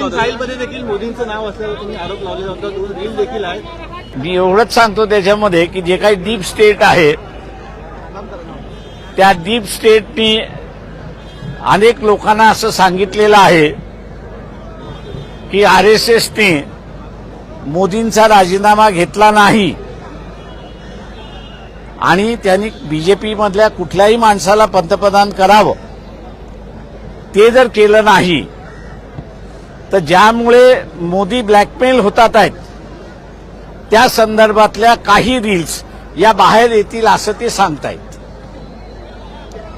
Epstein फाईलमध्ये देखील मोदींचं नाव असल्याचं तुम्ही आरोप लावलेला होता, तो रील देखील आहे. मी एवढंच सांगतो त्याच्यामध्ये की जे काही डीप स्टेट आहे त्या डीप स्टेटनी अनेक लोकांना असं सांगितलेलं आहे की आरएसएसने मोदींचा राजीनामा घेतला नाही आणि त्यांनी बीजेपी मधल्या कुठल्याही माणसाला पंतप्रधान करावं. ते जर केलं नाही तर ज्यामुळे मोदी ब्लॅकमेल होतात आहेत त्या संदर्भातल्या काही रील्स या बाहेर येतील असं ते सांगतायत.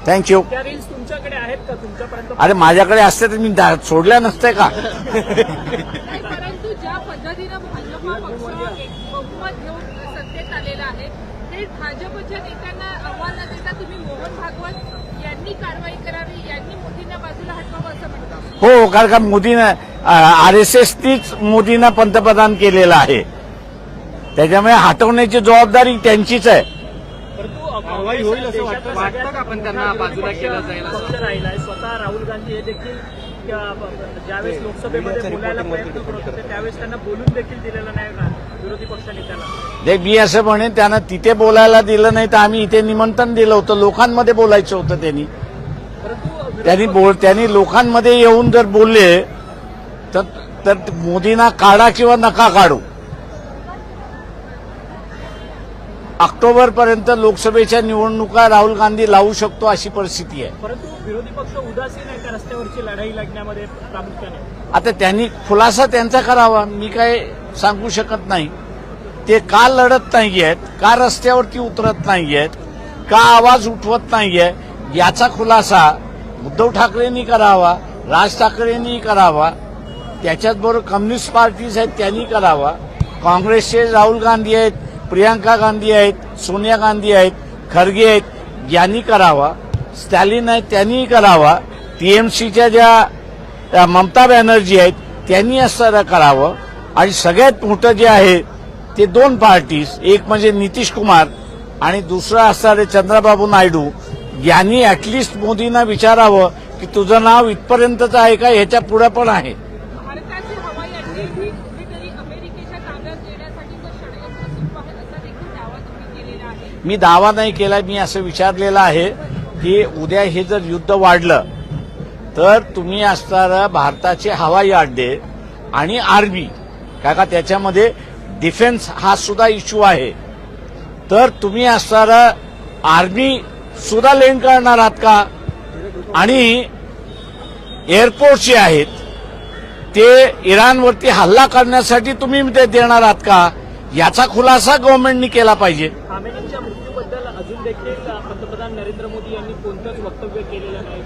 थँक्यू. त्या रील्स तुमच्याकडे आहेत का? तुमच्यापर्यंत? अरे माझ्याकडे असते तर मी सोडल्या नसते का? परंतु ज्या पद्धतीनं भाजपा पक्ष बहुमत घेऊन सत्तेत आलेला आहे ते भाजपच्या नेत्यांना आव्हान न देता तुम्ही मोहन भागवत यांनी कारवाई करावी, यांनी मोदींना बाजूला हटवावं असं म्हणतात. हो, कारण का मोदीनं आरएसएसनीच मोदींना पंतप्रधान केलेलं आहे, त्याच्यामुळे हटवण्याची जबाबदारी त्यांचीच आहे. कारवाई होईल असं वाटतं का? पण त्यांना बाजूला केलं जाईल पक्ष राहिलाय. स्वतः राहुल गांधी हे देखील ज्यावेळेस लोकसभेमध्ये बोलायला प्रयत्न करत होते त्यावेळेस त्यांना बोलून देखील दिलेलं नाही का विरोधी पक्ष नेत्याला? मी असं म्हणेन त्यांना तिथे बोलायला दिलं नाही तर आम्ही इथे निमंत्रण दिलं होतं, लोकांमध्ये बोलायचं होतं. त्यांनी लोकांमध्ये येऊन जर बोलले तर मोदींना काढा किंवा नका काढू. ऑक्टोबरपर्यंत लोकसभेच्या निवडणुका राहुल गांधी लावू शकतो अशी परिस्थिती आहे. परंतु विरोधी पक्ष उदासीन आहे का रस्त्यावरची लढाई लढण्यामध्ये प्रामुख्याने? आता त्यांनी खुलासा त्यांचा करावा, मी काय सांगू शकत नाही. ते का लढत नाहीयेत, का रस्त्यावरती उतरत नाहीयेत, का आवाज उठवत नाहीये याचा खुलासा उद्धव ठाकरेंनी करावा, राज ठाकरेंनी करावा, त्याच्याचबरोबर कम्युनिस्ट पार्टीज आहेत त्यांनी करावा, काँग्रेसचे राहुल गांधी आहेत, प्रियांका गांधी आहेत, सोनिया गांधी आहेत, खरगे आहेत यांनी करावा, स्टॅलिन आहेत त्यांनी करावा, टीएमसीच्या ज्या ममता बॅनर्जी आहेत त्यांनी असं करावं. आणि सगळ्यात मोठं जे आहे ते दोन पार्टीज, एक म्हणजे नितीश कुमार आणि दुसरं असणारे चंद्रबाबू नायडू यांनी ऍटलिस्ट मोदींना विचारावं की तुझं नाव इथपर्यंतच आहे का, ह्याच्या पुढे पण आहे. भारताचे हवाई अड्डे ही कुठेतरी अमेरिकेच्या ताब्यात देण्यासाठीचं षडयंत्र सुरू आहे असा देखील दावा तुम्ही केलेला आहे. मी दावा नाही केला, मी असं विचारलेलं आहे की उद्या हे जर युद्ध वाढलं तर तुम्ही असणारं भारताचे हवाई अड्डे आणि आर्मी, का त्याच्यामध्ये डिफेन्स हा सुद्धा इश्यू आहे, तर तुम्ही असणारं आर्मी सुद्धा लेंड करणार आहात का? आणि एअरपोर्ट जे आहेत ते इराणवरती हल्ला करण्यासाठी तुम्ही ते देणार आहात का? याचा खुलासा गव्हर्नमेंटनी केला पाहिजे. खामेनींच्या मृत्यूबद्दल अजून देखील पंतप्रधान नरेंद्र मोदी यांनी कोणतंच वक्तव्य केलेलं नाही,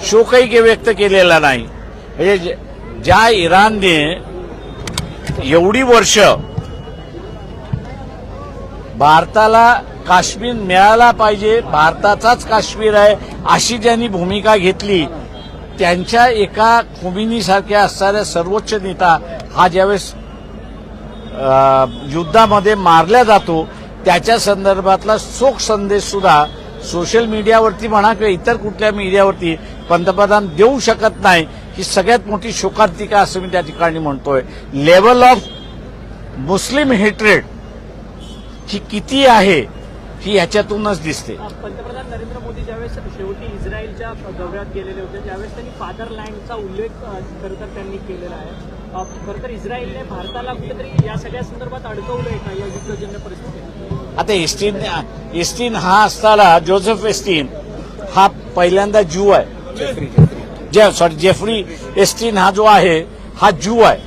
शोकही व्यक्त केलेला नाही. म्हणजे ज्या इराणने एवढी वर्ष भारताला काश्मीर मिळाला पाहिजे, भारताचाच काश्मीर आहे अशी ज्यांनी भूमिका घेतली, त्यांच्या एका खोमिनीसारख्या असणाऱ्या सर्वोच्च नेता हा ज्यावेळेस युद्धामध्ये मारला जातो त्याच्या संदर्भातला शोक संदेश सुद्धा सोशल मीडियावरती म्हणा किंवा इतर कुठल्या मीडियावरती पंतप्रधान देऊ शकत नाही, ही सगळ्यात मोठी शोकांतिका असं मी त्या ठिकाणी म्हणतोय. लेवल ऑफ मुस्लिम हेट्रेड ही किती आहे ही याच्यातूनच दिसते. पंतप्रधान नरेंद्र मोदी ज्यावेळेस शेवटी इस्रायलच्या दौऱ्यात गेलेले होते त्यावेळेस त्यांनी फादरलँडचा उल्लेख खरं तर त्यांनी केलेला आहे. खरं तर इस्रायलने भारताला कुठेतरी या सगळ्या संदर्भात अडकवलंय का या युद्धजन्य परिस्थितीत? आता एस्टीन हा असताना जोसेफ एस्टीन हा पहिल्यांदा ज्यू आहे, जेफ्री एस्टीन हा जो आहे हा ज्यू आहे.